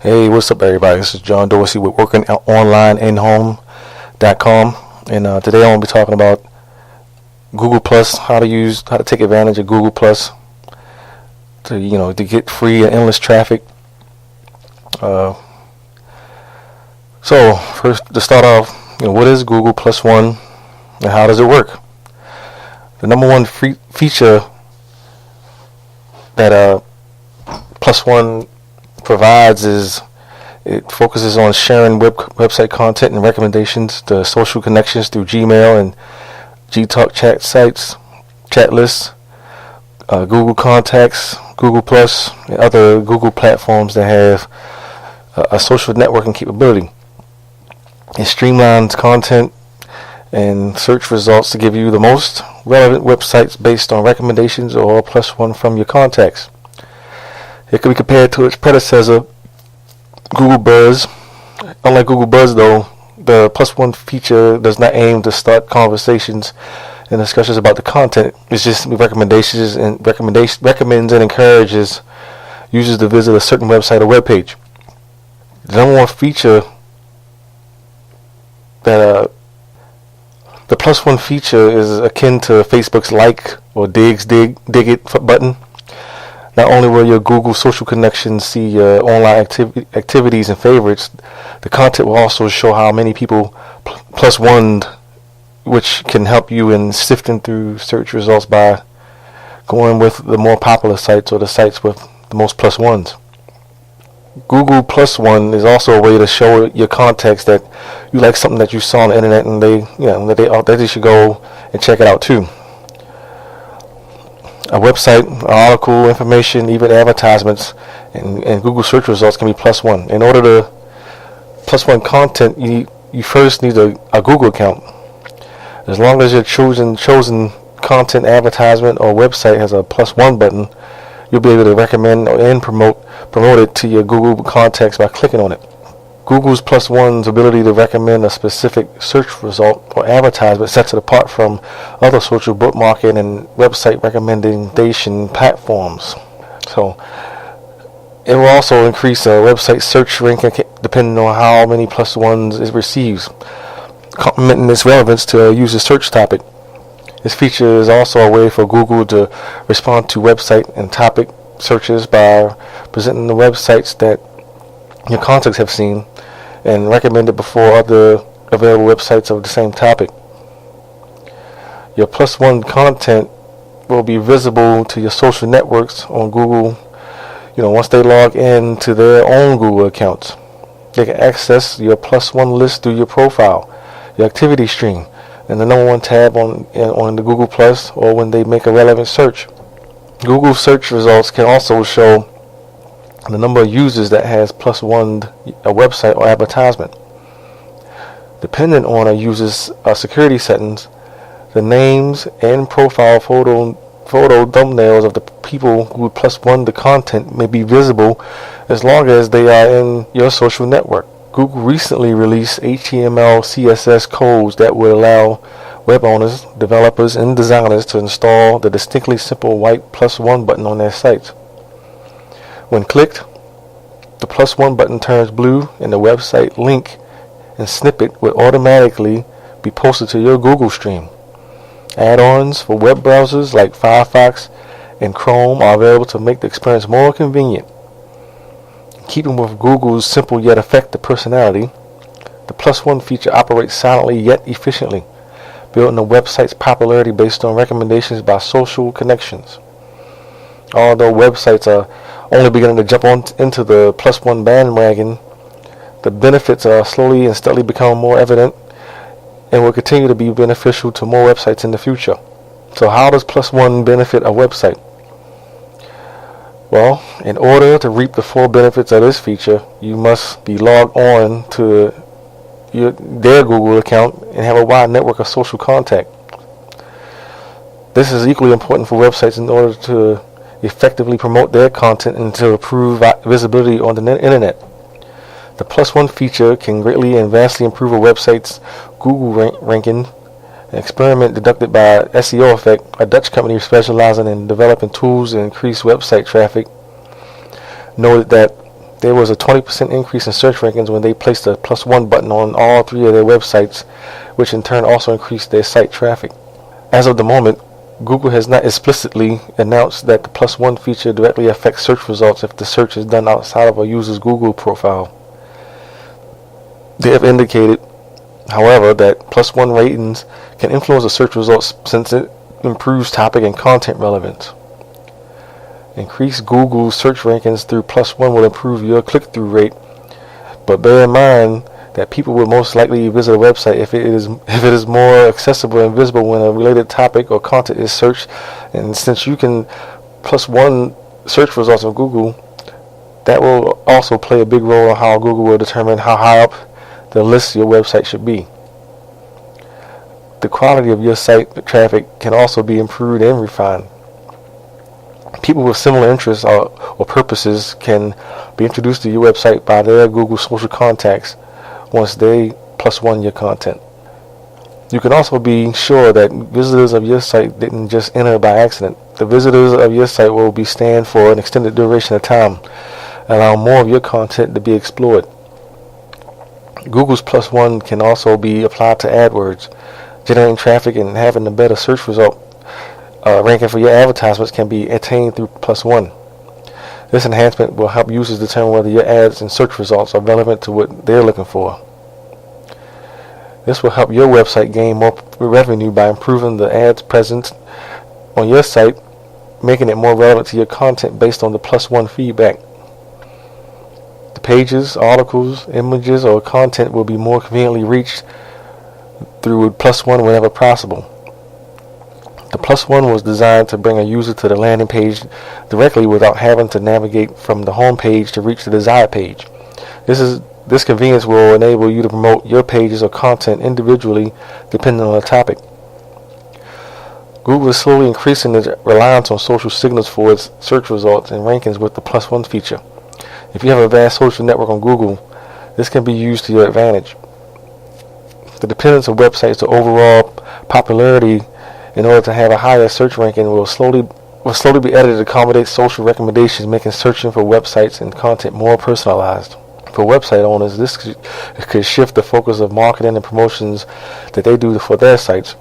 Hey, what's up, everybody? This is John Dorsey with workingonlineinhome.com, and today I want to be talking about Google Plus, how to take advantage of Google Plus to get free and endless traffic. So first, to start off, what is Google Plus One and how does it work? The number one free feature that Plus One provides is it focuses on sharing website content and recommendations to social connections through Gmail and Gtalk chat sites, chat lists, Google Contacts, Google Plus, and other Google platforms that have a social networking capability. It streamlines content and search results to give you the most relevant websites based on recommendations or Plus One from your contacts. It can be compared to its predecessor, Google Buzz. Unlike Google Buzz, though, the Plus One feature does not aim to start conversations and discussions about the content. It's just recommendations and recommends and encourages users to visit a certain website or web page. The number one feature that the Plus One feature is akin to Facebook's like or dig it button. Not only will your Google social connections see your online activities and favorites, the content will also show how many people Plus One, which can help you in sifting through search results by going with the more popular sites or the sites with the most Plus Ones. Google Plus One is also a way to show your contacts that you like something that you saw on the internet, and they should go and check it out too. A website, article, information, even advertisements, and Google search results can be Plus One. In order to Plus One content, you first need a Google account. As long as your chosen content, advertisement, or website has a Plus One button, you'll be able to recommend and promote it to your Google contacts by clicking on it. Google's Plus One's ability to recommend a specific search result or advertisement sets it apart from other social bookmarking and website recommendation platforms. So it will also increase a website search ranking depending on how many Plus Ones it receives, complementing its relevance to a user's search topic. This feature is also a way for Google to respond to website and topic searches by presenting the websites that your contacts have seen and recommended before other available websites of the same topic. Your Plus One content will be visible to your social networks on Google, once they log in to their own Google accounts. They can access your Plus One list through your profile, your activity stream, and the number one tab on the Google Plus, or when they make a relevant search. Google search results can also show the number of users that has Plus One a website or advertisement. Depending on a user's security settings, the names and profile photo thumbnails of the people who Plus One the content may be visible as long as they are in your social network. Google recently released HTML CSS codes that will allow web owners, developers, and designers to install the distinctly simple white Plus One button on their sites. When clicked, the Plus One button turns blue and the website link and snippet will automatically be posted to your Google stream. Add-ons for web browsers like Firefox and Chrome are available to make the experience more convenient. Keeping with Google's simple yet effective personality, the Plus One feature operates silently yet efficiently, building the website's popularity based on recommendations by social connections. Although websites are only beginning to jump into the Plus One bandwagon, the benefits are slowly and steadily becoming more evident and will continue to be beneficial to more websites in the future. So how does Plus One benefit a website? Well, in order to reap the full benefits of this feature, you must be logged on to their Google account and have a wide network of social contact. This is equally important for websites in order to effectively promote their content and to improve visibility on the internet. The Plus One feature can greatly and vastly improve a website's Google ranking. An experiment conducted by SEO Effect, a Dutch company specializing in developing tools to increase website traffic, noted that There was a 20% increase in search rankings when they placed a +1 button on all 3 of their websites, which in turn also increased their site traffic. As of the moment, Google has not explicitly announced that the +1 feature directly affects search results if the search is done outside of a user's Google profile. They have indicated, however, that +1 ratings can influence the search results since it improves topic and content relevance. Increase Google search rankings through +1 will improve your click-through rate, but bear in mind that people will most likely visit a website if it is more accessible and visible when a related topic or content is searched. And since you can +1 search results on Google, that will also play a big role in how Google will determine how high up the list your website should be. The quality of your site traffic can also be improved and refined. People with similar interests or purposes can be introduced to your website by their Google social contacts once they +1 your content. You can also be sure that visitors of your site didn't just enter by accident. The visitors of your site will be staying for an extended duration of time, allowing more of your content to be explored. Google's +1 can also be applied to AdWords. Generating traffic and having a better search result ranking for your advertisements can be attained through +1. This enhancement will help users determine whether your ads and search results are relevant to what they're looking for. This will help your website gain more revenue by improving the ads presence on your site, making it more relevant to your content based on the +1 feedback. The pages, articles, images, or content will be more conveniently reached through +1 whenever possible. The +1 was designed to bring a user to the landing page directly without having to navigate from the home page to reach the desired page. This convenience will enable you to promote your pages or content individually depending on the topic. Google is slowly increasing its reliance on social signals for its search results and rankings with the +1 feature. If you have a vast social network on Google, this can be used to your advantage. The dependence of websites to overall popularity in order to have a higher search ranking will slowly be edited to accommodate social recommendations, making searching for websites and content more personalized. For website owners, this could shift the focus of marketing and promotions that they do for their sites.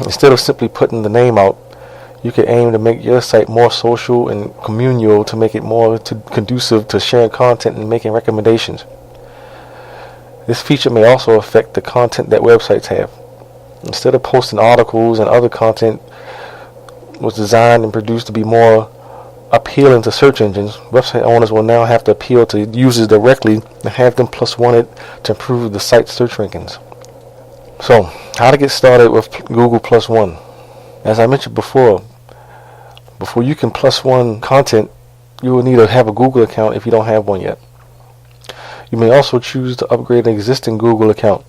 Instead of simply putting the name out, you could aim to make your site more social and communal to make it more conducive to sharing content and making recommendations. This feature may also affect the content that websites have. Instead of posting articles and other content was designed and produced to be more appealing to search engines, website owners will now have to appeal to users directly and have them +1 it to improve the site's search rankings. So, how to get started with Google +1? As I mentioned before you can +1 content, you will need to have a Google account if you don't have one yet. You may also choose to upgrade an existing Google account.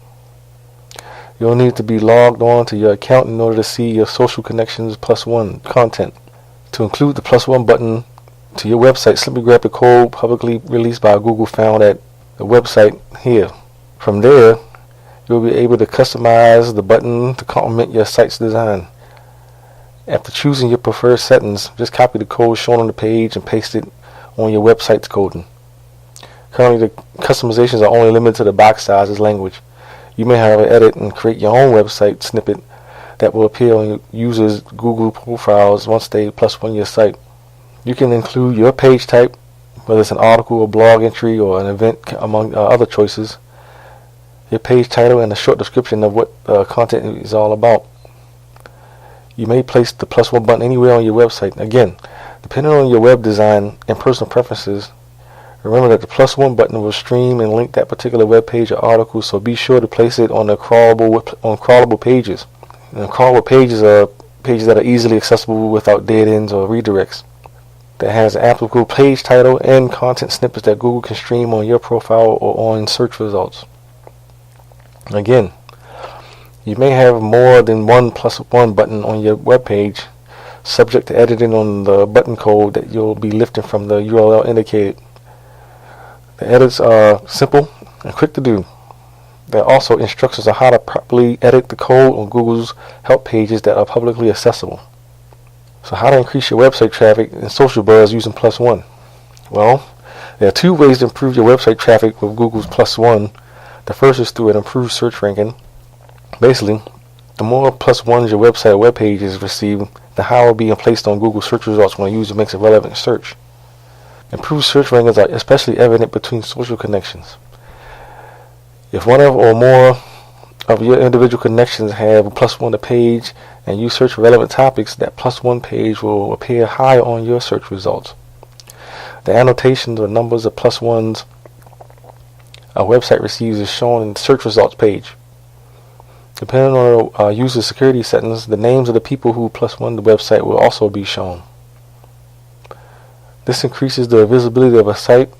You'll need to be logged on to your account in order to see your social connections +1 content. To include the +1 button to your website, simply grab the code publicly released by Google found at the website here. From there, you'll be able to customize the button to complement your site's design. After choosing your preferred settings, just copy the code shown on the page and paste it on your website's coding. Currently, the customizations are only limited to the box sizes language. You may, however, edit and create your own website snippet that will appear on users' Google profiles once they +1 your site. You can include your page type, whether it's an article, a blog entry, or an event, among other choices. Your page title and a short description of what content is all about. You may place the +1 button anywhere on your website. Again, depending on your web design and personal preferences, remember that the +1 button will stream and link that particular web page or article, so be sure to place it on crawlable pages. And crawlable pages are pages that are easily accessible without dead ends or redirects. That has an applicable page title and content snippets that Google can stream on your profile or on search results. Again, you may have more than one +1 button on your web page, subject to editing on the button code that you'll be lifting from the URL indicated. The edits are simple and quick to do. There are also instructions on how to properly edit the code on Google's help pages that are publicly accessible. So how to increase your website traffic and social buzz using +1? Well, There are two ways to improve your website traffic with Google's plus one. The first is through an improved search ranking. Basically, the more plus ones your website or web page is received, the higher it will be placed on Google search results when a user makes a relevant search. Improved search rankings are especially evident between social connections. If one or more of your individual connections have a plus one to page and you search for relevant topics, that plus one page will appear higher on your search results. The annotations or numbers of plus ones a website receives is shown in the search results page. Depending on a user security settings, the names of the people who plus one the website will also be shown. This increases the visibility of a site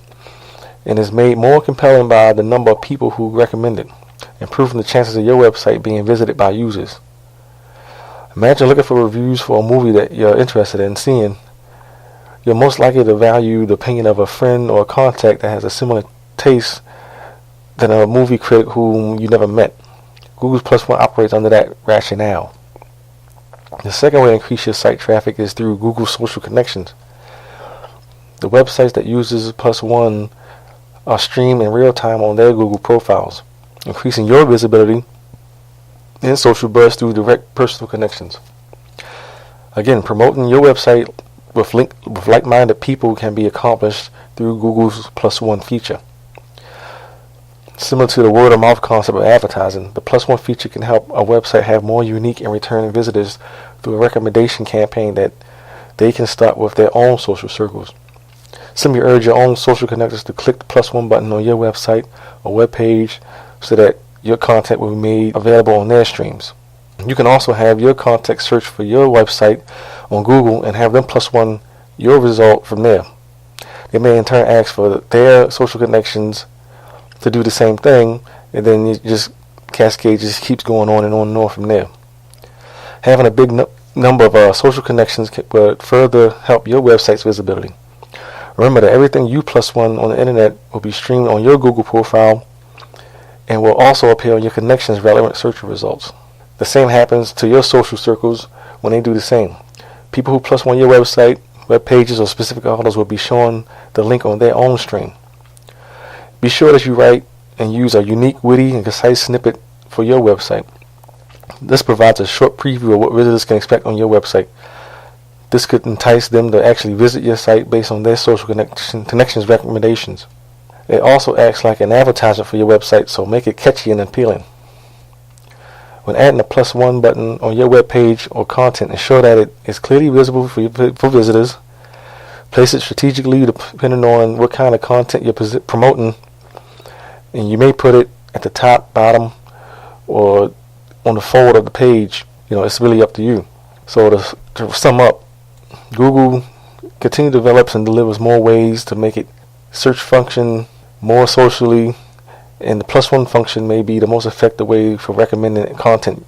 and is made more compelling by the number of people who recommend it, improving the chances of your website being visited by users. Imagine looking for reviews for a movie that you're interested in seeing. You're most likely to value the opinion of a friend or a contact that has a similar taste than a movie critic whom you never met. Google's plus one operates under that rationale. The second way to increase your site traffic is through Google social connections. The websites that uses plus one are streamed in real time on their Google profiles, increasing your visibility and social buzz through direct personal connections. Again, promoting your website with like-minded people can be accomplished through Google's plus one feature. Similar to the word-of-mouth concept of advertising, the plus one feature can help a website have more unique and returning visitors through a recommendation campaign that they can start with their own social circles. Simply urge your own social connectors to click the plus one button on your website or web page so that your content will be made available on their streams. You can also have your contact search for your website on Google and have them plus one your result from there. They may in turn ask for their social connections to do the same thing, and then it just cascade just keeps going on and on and on from there. Having a big number of social connections will further help your website's visibility. Remember that everything you plus one on the internet will be streamed on your Google profile and will also appear on your connections' relevant search results. The same happens to your social circles when they do the same. People who plus one your website, web pages, or specific articles will be showing the link on their own stream. Be sure that you write and use a unique, witty, and concise snippet for your website. This provides a short preview of what visitors can expect on your website. This could entice them to actually visit your site based on their social connections recommendations. It also acts like an advertisement for your website, so make it catchy and appealing. When adding a plus one button on your web page or content, ensure that it is clearly visible for visitors. Place it strategically depending on what kind of content you're promoting, and you may put it at the top, bottom, or on the forward of the page. It's really up to you. So to sum up, Google continually develops and delivers more ways to make its search function more socially, and the plus one function may be the most effective way for recommending content.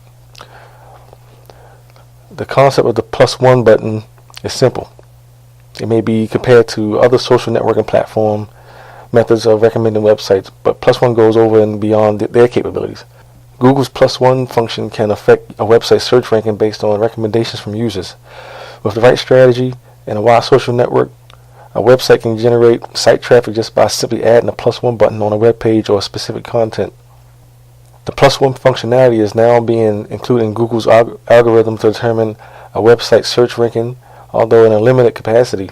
The concept of the plus one button is simple. It may be compared to other social networking platform methods of recommending websites, but plus one goes over and beyond their capabilities. Google's plus one function can affect a website's search ranking based on recommendations from users. With the right strategy and a wide social network, a website can generate site traffic just by simply adding a plus one button on a web page or specific content. The plus one functionality is now being included in Google's algorithm to determine a website's search ranking, although in a limited capacity.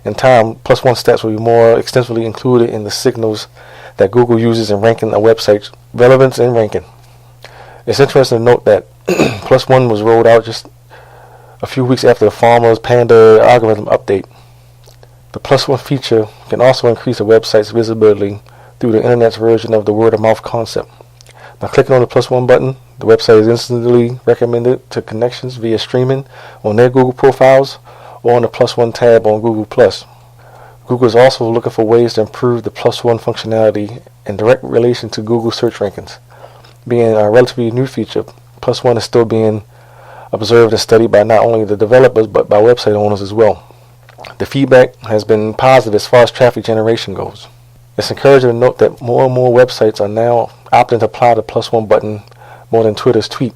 In time, plus one steps will be more extensively included in the signals that Google uses in ranking a website's relevance and ranking. It's interesting to note that plus one was rolled out just a few weeks after the Farmer's Panda algorithm update. The plus one feature can also increase a website's visibility through the internet's version of the word-of-mouth concept. By clicking on the plus one button, the website is instantly recommended to connections via streaming on their Google profiles or on the plus one tab on Google+. Google is also looking for ways to improve the plus one functionality in direct relation to Google search rankings. Being a relatively new feature, plus one is still being observed and studied by not only the developers but by website owners as well. The feedback has been positive as far as traffic generation goes. It's encouraging to note that more and more websites are now opting to apply the plus one button more than Twitter's tweet.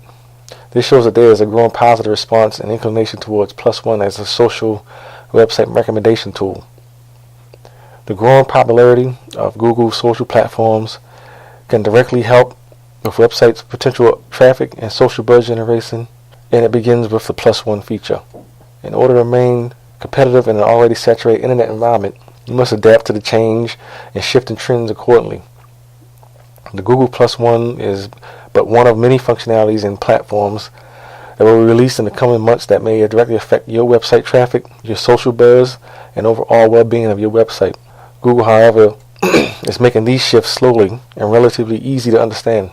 This shows that there is a growing positive response and inclination towards plus one as a social website recommendation tool. The growing popularity of Google social platforms can directly help with websites' potential traffic and social buzz generation, and it begins with the +1 feature. In order to remain competitive in an already saturated internet environment, you must adapt to the change and shifting trends accordingly. The Google +1 is but one of many functionalities and platforms that will be released in the coming months that may directly affect your website traffic, your social buzz, and overall well-being of your website. Google, however, is making these shifts slowly and relatively easy to understand,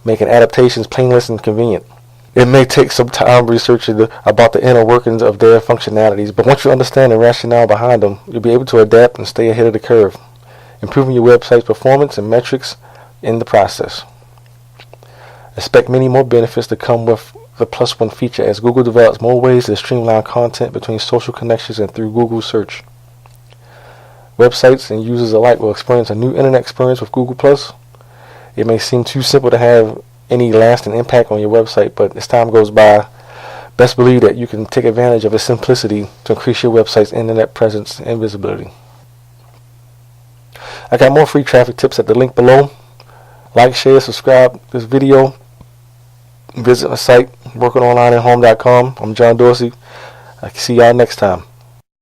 making adaptations painless and convenient. It may take some time researching about the inner workings of their functionalities, but once you understand the rationale behind them, you'll be able to adapt and stay ahead of the curve, improving your website's performance and metrics in the process. Expect many more benefits to come with the +1 feature as Google develops more ways to streamline content between social connections and through Google search. Websites and users alike will experience a new internet experience with Google+. It may seem too simple to have any lasting impact on your website, but as time goes by, best believe that you can take advantage of its simplicity to increase your website's internet presence and visibility. I got more free traffic tips at the link below. Like, share, subscribe to this video. Visit my site, workingonlineatHome.com. I'm John Dorsey. I can see y'all next time.